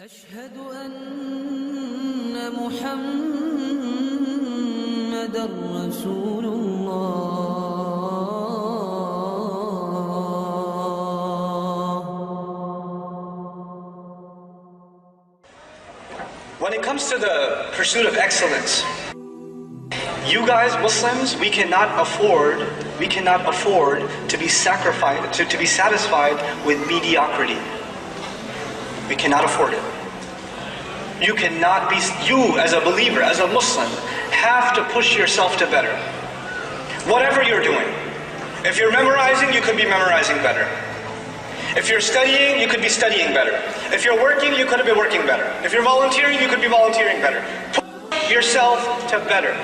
أشهد أن محمدًا رسول الله. When it comes to the pursuit of excellence, you guys, Muslims, we cannot afford to be satisfied with mediocrity. We cannot afford it. You as a believer, as a Muslim, have to push yourself to better. Whatever you're doing. If you're memorizing, you could be memorizing better. If you're studying, you could be studying better. If you're working, you could be working better. If you're volunteering, you could be volunteering better. Push yourself to better.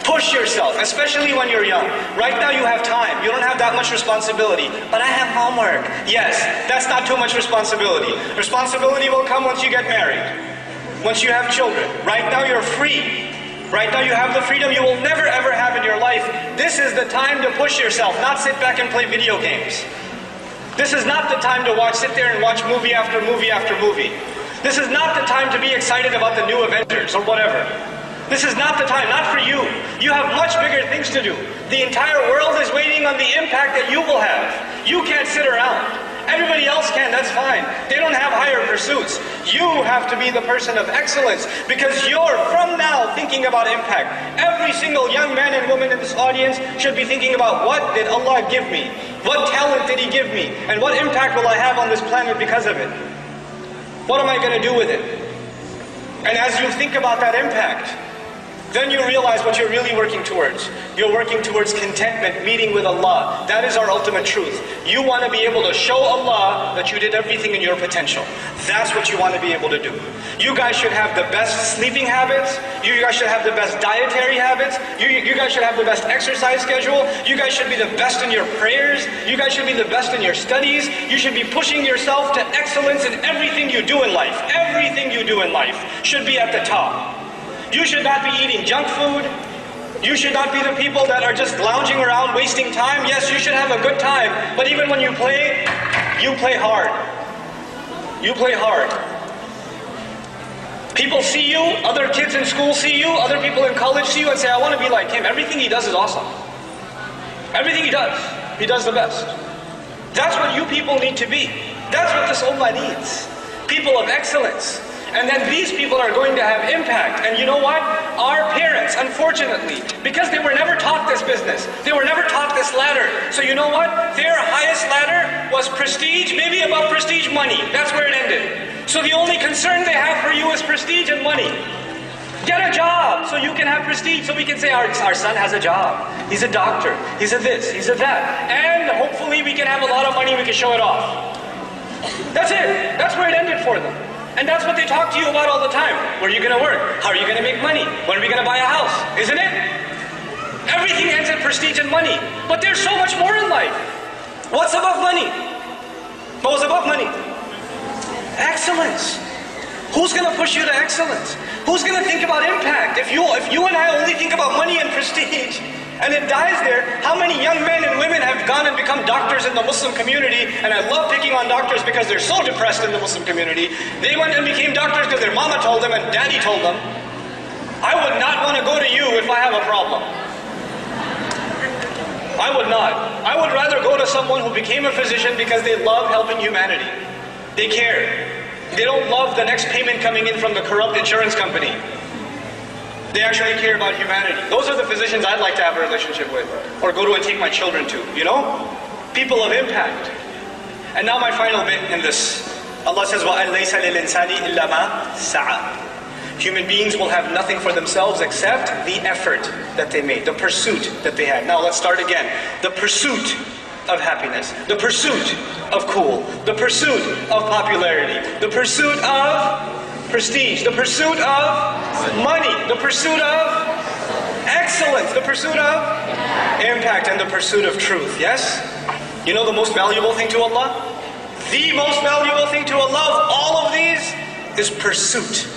Push yourself, especially when you're young. Right now you have time. You don't have that much responsibility. But I have homework. Yes, that's not too much responsibility. Responsibility will come once you get married. Once you have children. Right now you're free. Right now you have the freedom you will never ever have in your life. This is the time to push yourself, not sit back and play video games. This is not the time to sit there and watch movie after movie after movie. This is not the time to be excited about the new Avengers or whatever. This is not the time, not for you. You have much bigger things to do. The entire world is waiting on the impact that you will have. You can't sit around. Everybody else can, that's fine. They don't have higher pursuits. You have to be the person of excellence because you're from now thinking about impact. Every single young man and woman in this audience should be thinking about what did Allah give me? What talent did He give me? And what impact will I have on this planet because of it? What am I going to do with it? And as you think about that impact, then you realize what you're really working towards. You're working towards contentment, meeting with Allah. That is our ultimate truth. You want to be able to show Allah that you did everything in your potential. That's what you want to be able to do. You guys should have the best sleeping habits. You guys should have the best dietary habits. You guys should have the best exercise schedule. You guys should be the best in your prayers. You guys should be the best in your studies. You should be pushing yourself to excellence in everything you do in life. Everything you do in life should be at the top. You should not be eating junk food. You should not be the people that are just lounging around wasting time. Yes, you should have a good time, but even when you play hard. You play hard. People see you, other kids in school see you, other people in college see you and say, I want to be like him. Everything he does is awesome. Everything he does the best. That's what you people need to be. That's what this ummah needs. People of excellence. And then these people are going to have impact. And you know what? Our parents, unfortunately, because they were never taught this business, they were never taught this ladder. So you know what? Their highest ladder was prestige, maybe above prestige, money. That's where it ended. So the only concern they have for you is prestige and money. Get a job so you can have prestige, so we can say our son has a job. He's a doctor. He's a this, he's a that. And hopefully we can have a lot of money, we can show it off. That's it. That's where it ended for them. And that's what they talk to you about all the time. Where are you going to work? How are you going to make money? When are we going to buy a house? Isn't it? Everything ends in prestige and money. But there's so much more in life. What's above money? What was above money? Excellence. Who's going to push you to excellence? Who's going to think about impact? If you and I only think about money and prestige, and it dies there, how many young men and women have gone and become doctors in the Muslim community? And I love picking on doctors because they're so depressed in the Muslim community. They went and became doctors because their mama told them and daddy told them. I would not want to go to you if I have a problem. I would not. I would rather go to someone who became a physician because they love helping humanity. They care. They don't love the next payment coming in from the corrupt insurance company. They actually care about humanity. Those are the physicians I'd like to have a relationship with, or go to and take my children to, you know? People of impact. And now my final bit in this. Allah says, وَأَنْ لَيْسَ لِلْإِنسَانِ إِلَّا مَا سَعَى. Human beings will have nothing for themselves except the effort that they made, the pursuit that they had. Now let's start again. The pursuit of happiness, the pursuit of cool, the pursuit of popularity, the pursuit of prestige, the pursuit of money, the pursuit of excellence, the pursuit of impact, and the pursuit of truth, yes? You know the most valuable thing to Allah? The most valuable thing to Allah of all of these is pursuit.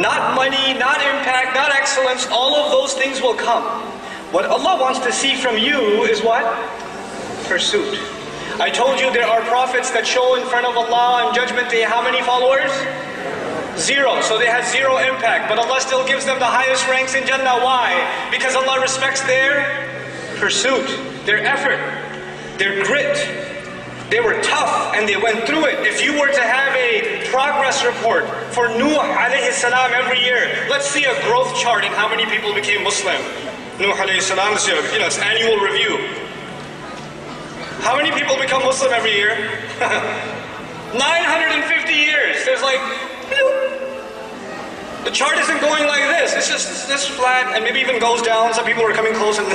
Not money, not impact, not excellence, all of those things will come. What Allah wants to see from you is what? Pursuit. I told you there are prophets that show in front of Allah on Judgment Day how many followers? 0. So they had 0 impact. But Allah still gives them the highest ranks in Jannah. Why? Because Allah respects their pursuit, their effort, their grit. They were tough and they went through it. If you were to have a progress report for Nuh alayhi salam every year, let's see a growth chart in how many people became Muslim. Nuh alayhi salam, it's annual review. How many people become Muslim every year? 950 years. There's like, the chart isn't going like this. It's just this flat and maybe even goes down. Some people are coming close and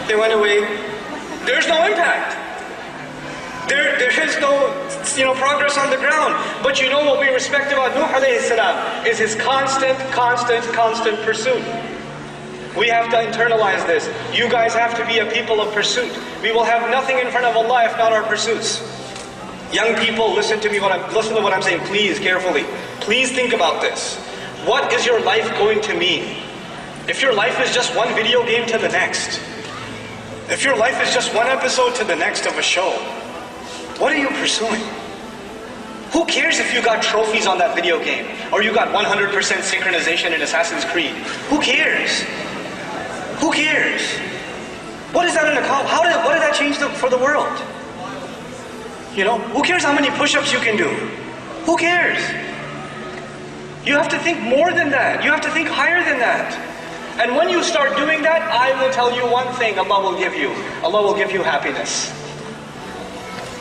they went away. There's no impact. There is no progress on the ground. But you know what we respect about Nuh alayhi salam is his constant pursuit. We have to internalize this. You guys have to be a people of pursuit. We will have nothing in front of Allah if not our pursuits. Young people, listen to what I'm saying, please, carefully. Please think about this. What is your life going to mean? If your life is just one video game to the next, if your life is just one episode to the next of a show, what are you pursuing? Who cares if you got trophies on that video game, or you got 100% synchronization in Assassin's Creed? Who cares? Who cares? What is that in a call? What did that change for the world? You know, who cares how many push-ups you can do? Who cares? You have to think more than that. You have to think higher than that. And when you start doing that, I will tell you one thing Allah will give you. Allah will give you happiness.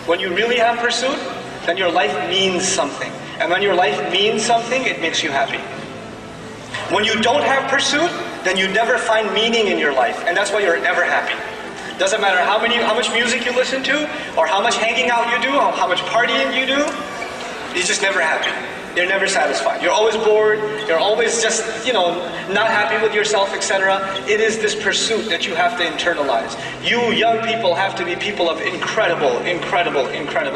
When you really have pursuit, then your life means something. And when your life means something, it makes you happy. When you don't have pursuit, then you never find meaning in your life. And that's why you're never happy. Doesn't matter how much music you listen to, or how much hanging out you do, or how much partying you do, you're just never happy. You're never satisfied. You're always bored. You're always just, not happy with yourself, etc. It is this pursuit that you have to internalize. You young people have to be people of incredible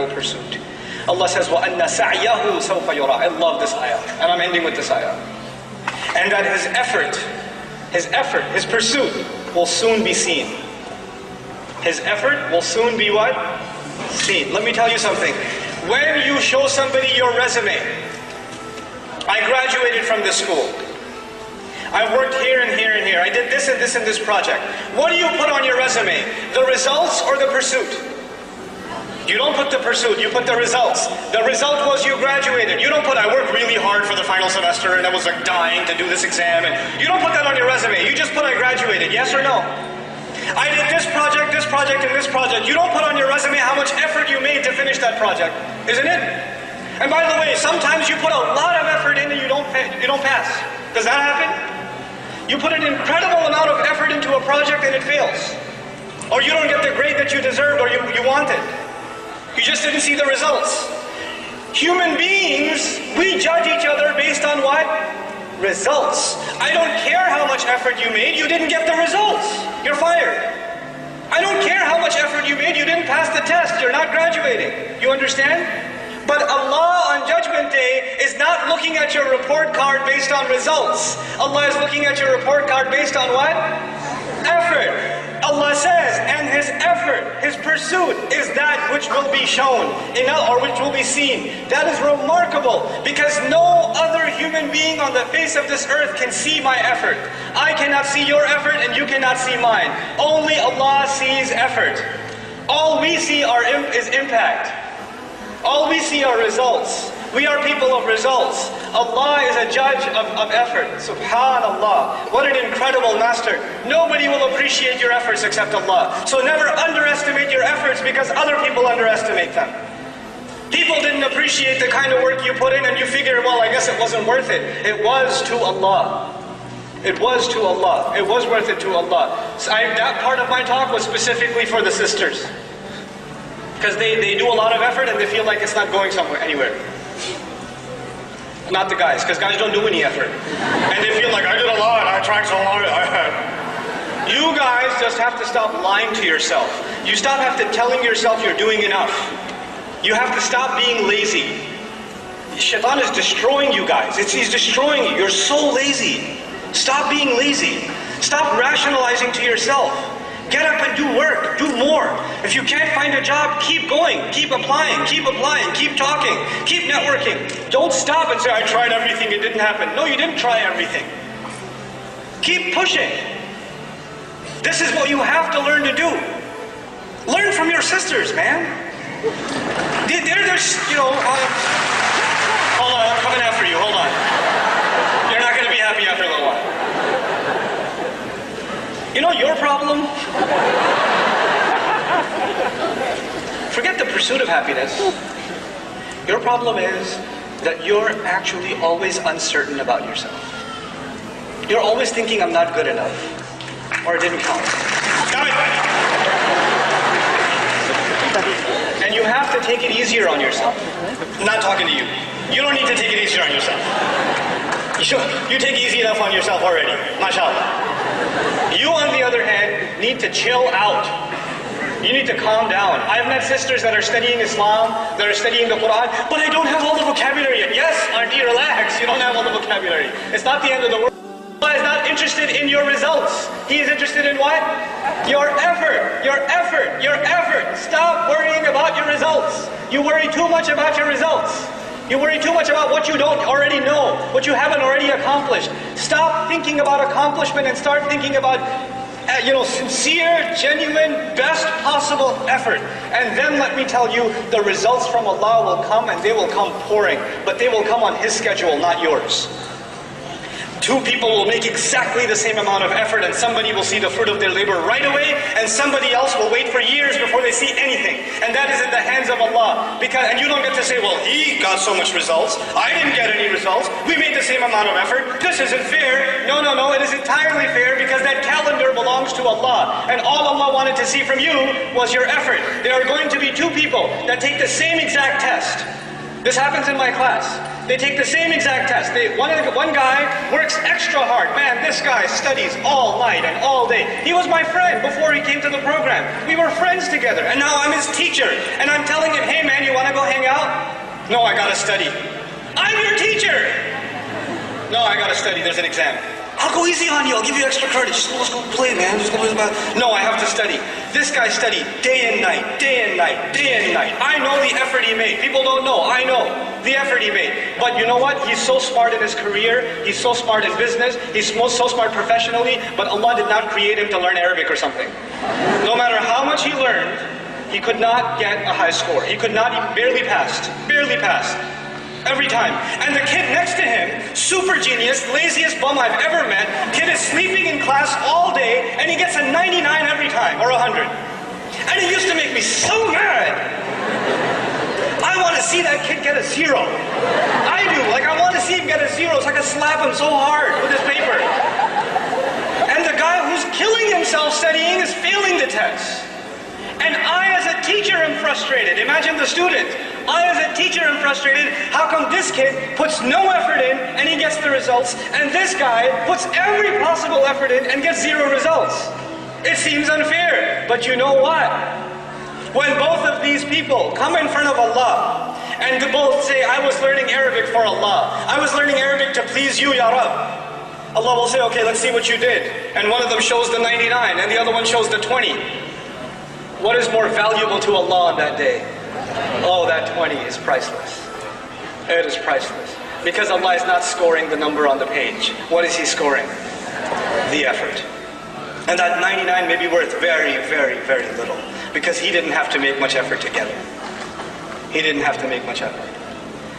pursuit. Allah says, وَأَنَّ سَعْيَهُ سَوْفَ يُرَى. I love this ayah. And I'm ending with this ayah. And that his effort, his pursuit will soon be seen. His effort will soon be what? Seen. Let me tell you something. When you show somebody your resume, I graduated from this school. I worked here and here and here. I did this and this and this project. What do you put on your resume? The results or the pursuit? You don't put the pursuit, you put the results. The result was you graduated. You don't put, I worked really hard for the final semester and I was like dying to do this exam. And you don't put that on your resume. You just put, I graduated. Yes or no? I did this project, and this project. You don't put on your resume how much effort you made to finish that project, isn't it? And by the way, sometimes you put a lot of effort in and you don't pass. Does that happen? You put an incredible amount of effort into a project and it fails. Or you don't get the grade that you deserved or you wanted. You just didn't see the results. Human beings, we judge each other based on what? Results. I don't care how much effort you made, you didn't get the results. You're fired. I don't care how much effort you made, you didn't pass the test, you're not graduating. You understand? But Allah on Judgment Day is not looking at your report card based on results. Allah is looking at your report card based on what? Effort. Allah says, and his effort, his pursuit is that which will be shown, or which will be seen. That is remarkable, because no other human being on the face of this earth can see my effort. I cannot see your effort and you cannot see mine. Only Allah sees effort. All we see is impact. All we see are results. We are people of results. Allah is a judge of effort. Subhanallah. What an incredible master. Nobody will appreciate your efforts except Allah. So never underestimate your efforts because other people underestimate them. People didn't appreciate the kind of work you put in and you figure, well, I guess it wasn't worth it. It was to Allah. It was to Allah. It was worth it to Allah. So that part of my talk was specifically for the sisters. Because they do a lot of effort and they feel like it's not going anywhere. Not the guys, because guys don't do any effort. And they feel like, I did a lot, I tried so hard. You guys just have to stop lying to yourself. You have to telling yourself you're doing enough. You have to stop being lazy. Shaitan is destroying you guys. He's destroying you. You're so lazy. Stop being lazy. Stop rationalizing to yourself. Get up and do work, do more. If you can't find a job, keep going, keep applying, keep talking, keep networking. Don't stop and say, I tried everything, it didn't happen. No, you didn't try everything. Keep pushing. This is what you have to learn to do. Learn from your sisters, man. They're hold on, I'm coming after you, hold on. You're not going to be happy after a little while. You know your problem? Forget the pursuit of happiness. Your problem is that you're actually always uncertain about yourself. You're always thinking, I'm not good enough. Or it didn't count. Stop it! And you have to take it easier on yourself. I'm not talking to you. You don't need to take it easier on yourself. You take easy enough on yourself already. MashaAllah. You, on the other hand, need to chill out. You need to calm down. I've met sisters that are studying Islam, that are studying the Quran, but I don't have all the vocabulary yet. Yes, auntie, relax. You don't have all the vocabulary. It's not the end of the world. Allah is not interested in your results. He is interested in what? Your effort. Your effort. Your effort. Stop worrying about your results. You worry too much about your results. You worry too much about what you don't already know, what you haven't already accomplished. Stop thinking about accomplishment and start thinking about, sincere, genuine, best possible effort. And then let me tell you, the results from Allah will come and they will come pouring. But they will come on His schedule, not yours. Two people will make exactly the same amount of effort and somebody will see the fruit of their labor right away and somebody else will wait for years before they see anything. And that is in the hands of Allah. And you don't get to say, well, he got so much results, I didn't get any results, we made the same amount of effort, this isn't fair. No, it is entirely fair because that calendar belongs to Allah. And all Allah wanted to see from you was your effort. There are going to be two people that take the same exact test. This happens in my class. They take the same exact test. One guy works extra hard. Man, this guy studies all night and all day. He was my friend before he came to the program. We were friends together. And now I'm his teacher. And I'm telling him, hey man, you want to go hang out? No, I got to study. I'm your teacher. No, I got to study. There's an exam. I'll go easy on you. I'll give you extra credit. Let's go play, man. Just go play about. No, I have to study. This guy studied day and night, day and night, day and night. I know the effort he made. People don't know. I know the effort he made. But you know what? He's so smart in his career. He's so smart in business. He's so smart professionally. But Allah did not create him to learn Arabic or something. No matter how much he learned, he could not get a high score. He could not. He barely passed. Barely passed. Every time. And the kid next to him, super genius, laziest bum I've ever met, kid is sleeping in class all day and he gets a 99 every time, or 100. And it used to make me so mad. I want to see that kid get a 0. I do. I want to see him get a 0 so I can slap him so hard with his paper. And the guy who's killing himself studying is failing the test. And I as a teacher am frustrated. Imagine the student. I as a teacher am frustrated. How come this kid puts no effort in and he gets the results, and this guy puts every possible effort in and gets 0 results? It seems unfair. But you know what? When both of these people come in front of Allah and they both say, I was learning Arabic for Allah. I was learning Arabic to please you, Ya Rab. Allah will say, okay, let's see what you did. And one of them shows the 99 and the other one shows the 20. What is more valuable to Allah on that day? Oh, that 20 is priceless. It is priceless. Because Allah is not scoring the number on the page. What is He scoring? The effort. And that 99 may be worth very, very, very little. Because he didn't have to make much effort to get it. He didn't have to make much effort.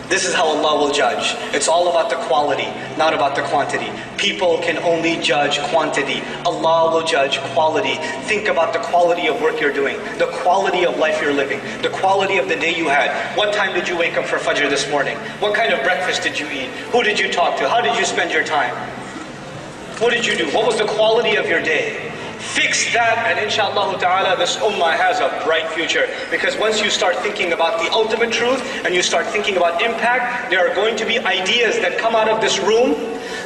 This is how Allah will judge. It's all about the quality, not about the quantity. People can only judge quantity. Allah will judge quality. Think about the quality of work you're doing, the quality of life you're living, the quality of the day you had. What time did you wake up for Fajr this morning? What kind of breakfast did you eat? Who did you talk to? How did you spend your time? What did you do? What was the quality of your day? Fix that, and inshallah ta'ala this ummah has a bright future. Because once you start thinking about the ultimate truth and you start thinking about impact, there are going to be ideas that come out of this room.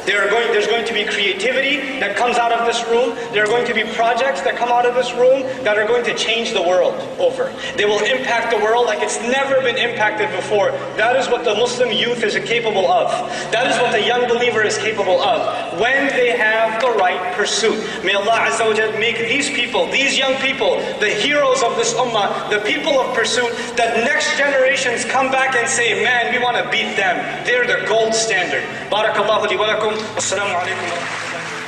There's going to be creativity that comes out of this room. There are going to be projects that come out of this room that are going to change the world over. They will impact the world like it's never been impacted before. That is what the Muslim youth is capable of. That is what the young believer is capable of when they have the right pursuit. May Allah Azza wa Jal make these people, these young people, the heroes of this ummah, the people of pursuit, that next generations come back and say, man, we want to beat them. They're the gold standard. Barakallahu li wa lakum. Wassalamu alaikum wa rahmatullahi.